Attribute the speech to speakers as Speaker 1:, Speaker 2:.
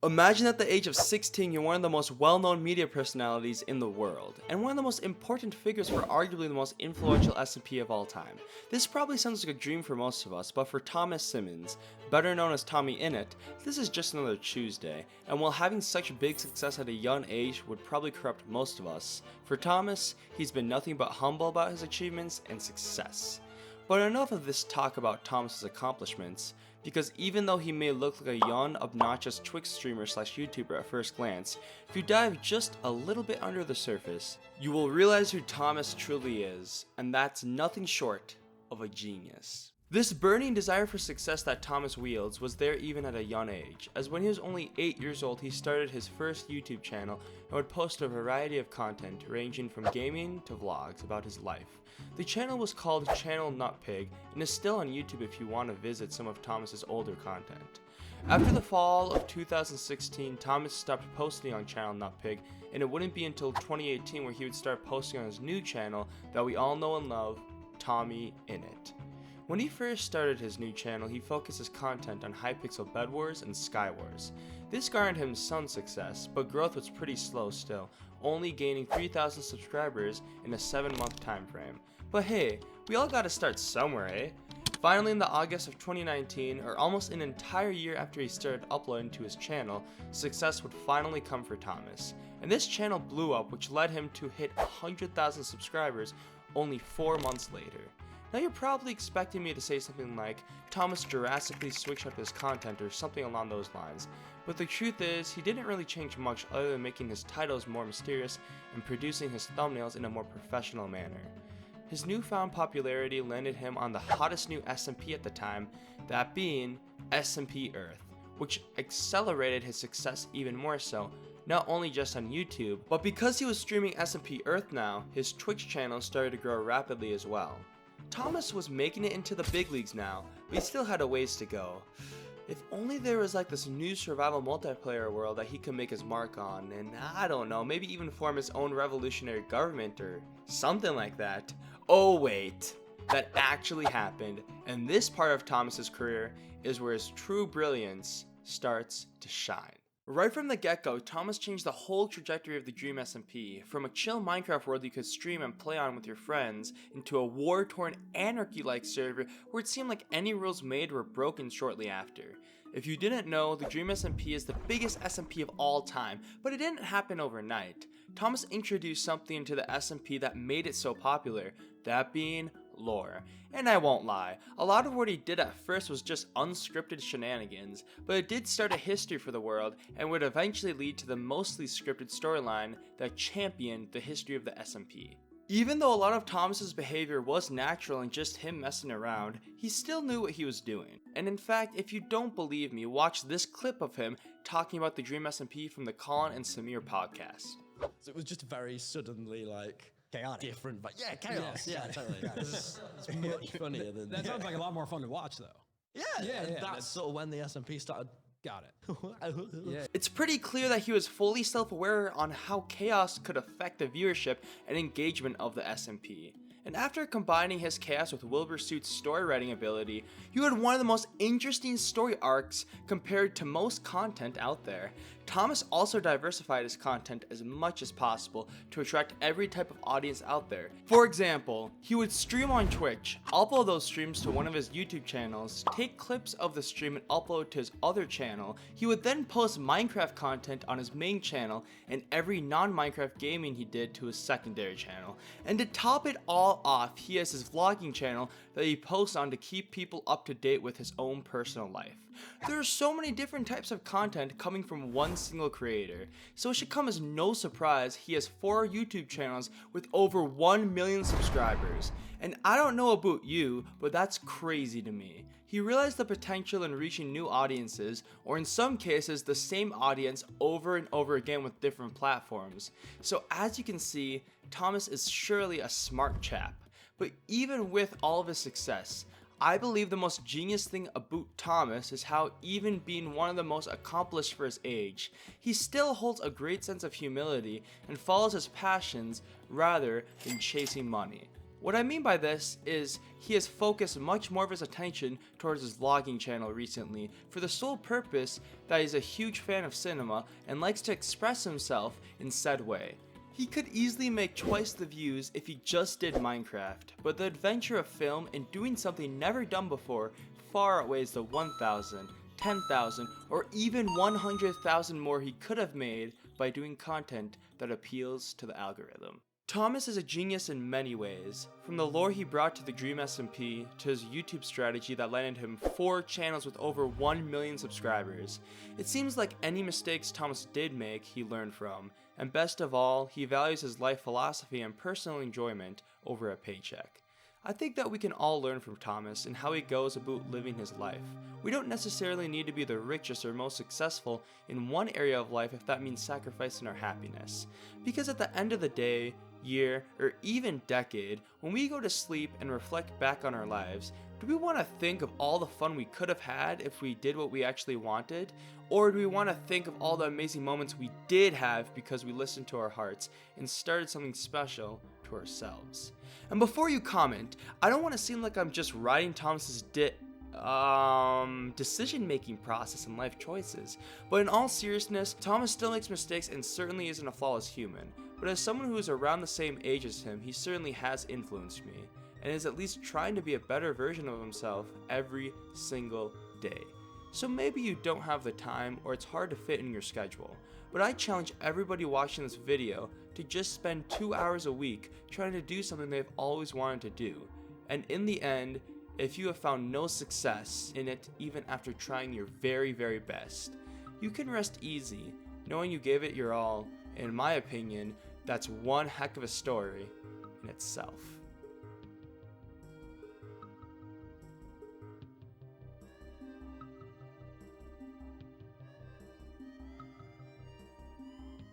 Speaker 1: Imagine at the age of 16 you're one of the most well-known media personalities in the world, and one of the most important figures for arguably the most influential SMP of all time. This probably sounds like a dream for most of us, but for Thomas Simmons, better known as TommyInnit, this is just another Tuesday, and while having such big success at a young age would probably corrupt most of us, for Thomas, he's been nothing but humble about his achievements and success. But enough of this talk about Thomas's accomplishments, because even though he may look like a young, obnoxious Twitch streamer slash YouTuber at first glance, if you dive just a little bit under the surface, you will realize who Thomas truly is, and that's nothing short of a genius. This burning desire for success that Thomas wields was there even at a young age, as when he was only 8 years old he started his first YouTube channel and would post a variety of content ranging from gaming to vlogs about his life. The channel was called Channel Nutpig and is still on YouTube if you want to visit some of Thomas's older content. After the fall of 2016, Thomas stopped posting on Channel Nutpig, and it wouldn't be until 2018 where he would start posting on his new channel that we all know and love, TommyInnit. When he first started his new channel, he focused his content on Hypixel Bed Wars and Sky Wars. This garnered him some success, but growth was pretty slow still, only gaining 3,000 subscribers in a 7-month time frame. But hey, we all gotta start somewhere, eh? Finally, in the August of 2019, or almost an entire year after he started uploading to his channel, success would finally come for Thomas. And this channel blew up, which led him to hit 100,000 subscribers only 4 months later. Now you're probably expecting me to say something like, Thomas drastically switched up his content or something along those lines, but the truth is, he didn't really change much other than making his titles more mysterious and producing his thumbnails in a more professional manner. His newfound popularity landed him on the hottest new SMP at the time, that being SMP Earth, which accelerated his success even more so, not only just on YouTube, but because he was streaming SMP Earth now, his Twitch channel started to grow rapidly as well. Thomas was making it into the big leagues now, but he still had a ways to go. If only there was like this new survival multiplayer world that he could make his mark on, and I don't know, maybe even form his own revolutionary government or something like that. Oh wait, that actually happened, and this part of Thomas's career is where his true brilliance starts to shine. Right from the get-go, Thomas changed the whole trajectory of the Dream SMP, from a chill Minecraft world you could stream and play on with your friends, into a war-torn anarchy-like server where it seemed like any rules made were broken shortly after. If you didn't know, the Dream SMP is the biggest SMP of all time, but it didn't happen overnight. Thomas introduced something into the SMP that made it so popular, that being lore. And I won't lie, a lot of what he did at first was just unscripted shenanigans, but it did start a history for the world and would eventually lead to the mostly scripted storyline that championed the history of the SMP. Even though a lot of Thomas's behavior was natural and just him messing around, he still knew what he was doing. And in fact, if you don't believe me, watch this clip of him talking about the Dream SMP from the Colin and Samir podcast.
Speaker 2: So it was just very suddenly like
Speaker 3: chaotic.
Speaker 2: Different, but yeah, chaos.
Speaker 3: Yeah, totally.
Speaker 2: It's much funnier than
Speaker 4: That sounds like a lot more fun to watch, though.
Speaker 2: Yeah, that's sort of when the SMP started.
Speaker 4: Got it. Yeah.
Speaker 1: It's pretty clear that he was fully self-aware on how chaos could affect the viewership and engagement of the SMP. And after combining his chaos with Wilbur Suit's story writing ability, you had one of the most interesting story arcs compared to most content out there. Thomas also diversified his content as much as possible to attract every type of audience out there. For example, he would stream on Twitch, upload those streams to one of his YouTube channels, take clips of the stream and upload to his other channel. He would then post Minecraft content on his main channel and every non-Minecraft gaming he did to his secondary channel. And to top it all off, he has his vlogging channel that he posts on to keep people up to date with his own personal life. There are so many different types of content coming from one single creator, so it should come as no surprise he has 4 YouTube channels with over 1 million subscribers. And I don't know about you, but that's crazy to me. He realized the potential in reaching new audiences, or in some cases the same audience over and over again with different platforms. So as you can see, Thomas is surely a smart chap. But even with all of his success, I believe the most genius thing about Thomas is how, even being one of the most accomplished for his age, he still holds a great sense of humility and follows his passions rather than chasing money. What I mean by this is he has focused much more of his attention towards his vlogging channel recently for the sole purpose that he's a huge fan of cinema and likes to express himself in said way. He could easily make twice the views if he just did Minecraft, but the adventure of film and doing something never done before far outweighs the 1,000, 10,000, or even 100,000 more he could have made by doing content that appeals to the algorithm. Thomas is a genius in many ways, from the lore he brought to the Dream SMP to his YouTube strategy that landed him 4 channels with over 1 million subscribers. It seems like any mistakes Thomas did make, he learned from, and best of all, he values his life philosophy and personal enjoyment over a paycheck. I think that we can all learn from Thomas and how he goes about living his life. We don't necessarily need to be the richest or most successful in one area of life if that means sacrificing our happiness. Because at the end of the day, year, or even decade, when we go to sleep and reflect back on our lives, do we want to think of all the fun we could have had if we did what we actually wanted? Or do we want to think of all the amazing moments we did have because we listened to our hearts and started something special to ourselves? And before you comment, I don't want to seem like I'm just riding Thomas's decision-making process and life choices, but in all seriousness, Thomas still makes mistakes and certainly isn't a flawless human. But as someone who is around the same age as him, he certainly has influenced me, and is at least trying to be a better version of himself every single day. So maybe you don't have the time or it's hard to fit in your schedule, but I challenge everybody watching this video to just spend 2 hours a week trying to do something they've always wanted to do. And in the end, if you have found no success in it even after trying your very, very best, you can rest easy knowing you gave it your all. In my opinion, that's one heck of a story in itself.